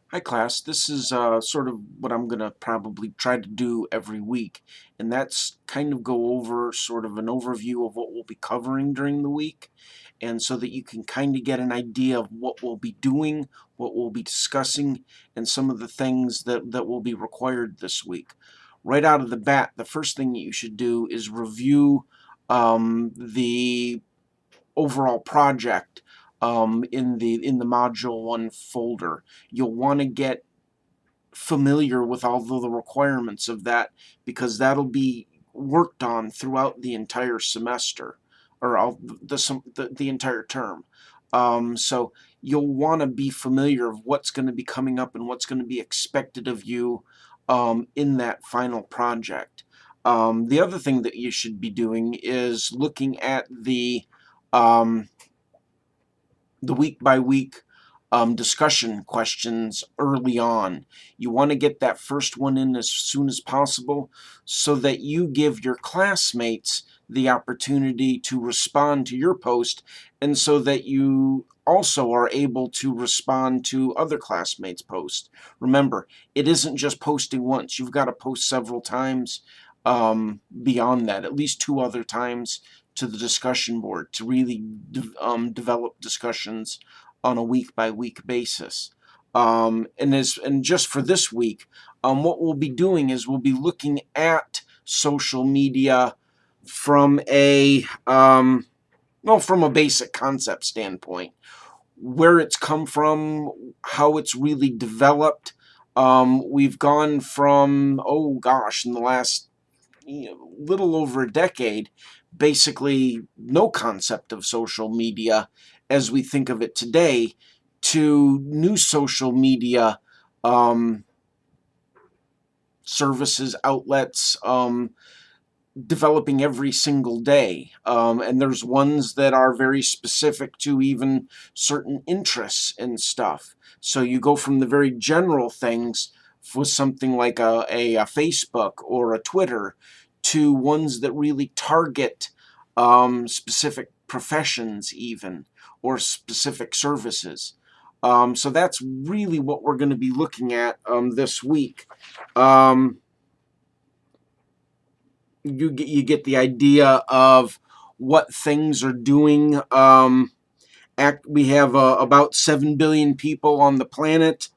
Hi class, this is sort of what I'm going to probably try to do every week, and that's kind of go over sort of an overview of what we'll be covering during the week, and so that you can kind of get an idea of what we'll be doing, what we'll be discussing, and some of the things that will be required this week. Right out of the bat, the first thing that you should do is review the overall project in the Module 1 folder. You'll want to get familiar with all of the requirements of that because that'll be worked on throughout the entire semester or all the entire term. So you'll want to be familiar of what's going to be coming up and what's going to be expected of you in that final project. The other thing that you should be doing is looking at the week by week discussion questions early on. You want to get that first one in as soon as possible so that you give your classmates the opportunity to respond to your post, and so that you also are able to respond to other classmates' posts. Remember, it isn't just posting once. You've got to post several times beyond that, at least 2 other times to the discussion board to really develop discussions on a week-by-week basis. And just for this week, what we'll be doing is we'll be looking at social media from from a basic concept standpoint, where it's come from, how it's really developed. We've gone from, oh gosh, in the last little over a decade, basically no concept of social media as we think of it today, to new social media services, outlets, developing every single day. And there's ones that are very specific to even certain interests and stuff. So you go from the very general things with something like a Facebook or a Twitter to ones that really target specific professions even, or specific services. So that's really what we're going to be looking at this week. You get the idea of what things are doing. We have about 7 billion people on the planet.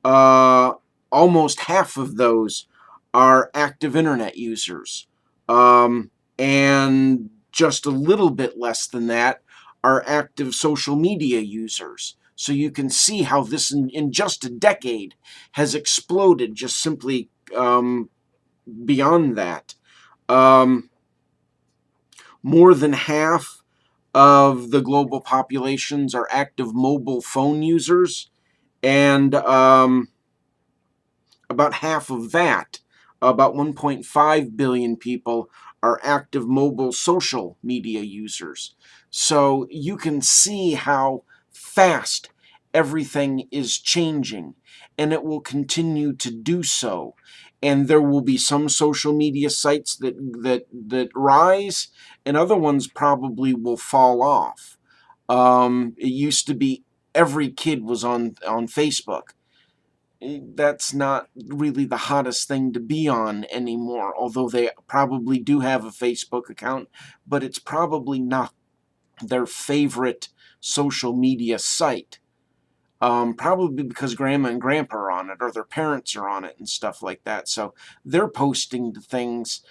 Almost half of those are active internet users. And just a little bit less than that are active social media users. So you can see how this in just a decade has exploded just simply beyond that. More than half of the global populations are active mobile phone users, and about half of that, about 1.5 billion people, are active mobile social media users. So you can see how fast everything is changing, and it will continue to do so. And there will be some social media sites that rise, and other ones probably will fall off. It used to be every kid was on Facebook. That's not really the hottest thing to be on anymore, although they probably do have a Facebook account, but it's probably not their favorite social media site. Probably because grandma and grandpa are on it, or their parents are on it and stuff like that. So they're posting to things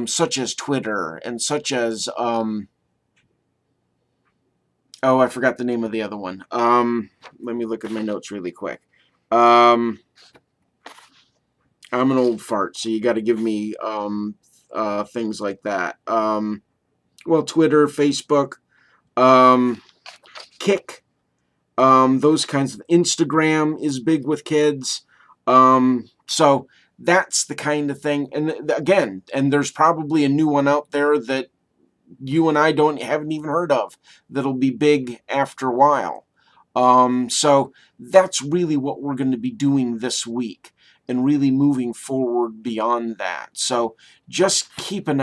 such as Twitter and such as, oh, I forgot the name of the other one. Let me look at my notes really quick. I'm an old fart, so you got to give me things like that. Well, Twitter, Facebook, Kick, those kinds of. Instagram is big with kids. So that's the kind of thing. And again, and there's probably a new one out there that you and I haven't even heard of that'll be big after a while. So that's really what we're going to be doing this week, and really moving forward beyond that. So just keep an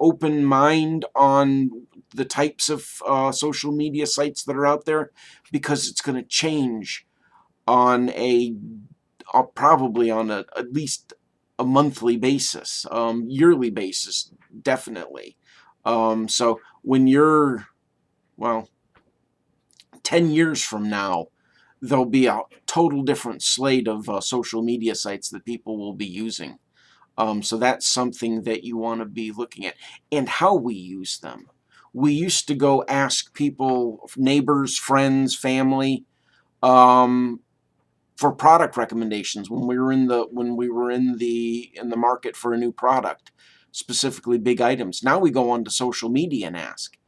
open mind on the types of social media sites that are out there, because it's going to change on probably on at least a monthly basis, yearly basis, definitely. So when you're, well, 10 years from now, there'll be a total different slate of social media sites that people will be using. So that's something that you want to be looking at. And how we use them. We used to go ask people, neighbors, friends, family, um, for product recommendations when we were in the market for a new product, specifically big items. Now we go onto social media and ask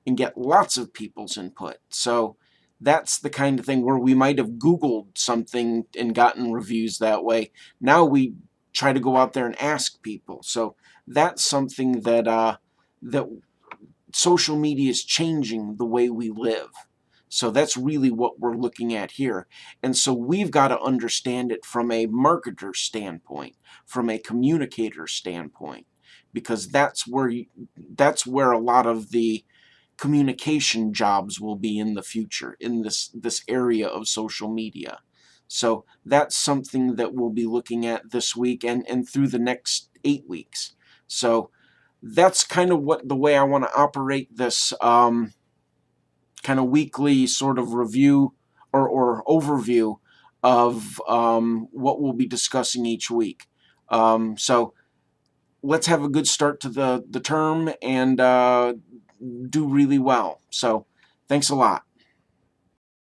and get lots of people's input. So that's the kind of thing where we might have Googled something and gotten reviews that way. Now we try to go out there and ask people. So that's something that social media is changing the way we live. So that's really what we're looking at here. And so we've got to understand it from a marketer standpoint, from a communicator standpoint, because that's where a lot of the communication jobs will be in the future, in this area of social media. So that's something that we'll be looking at this week and through the next 8 weeks. So that's kind of the way I want to operate this kind of weekly sort of review or overview of what we'll be discussing each week. So let's have a good start to the term and do really well. So thanks a lot.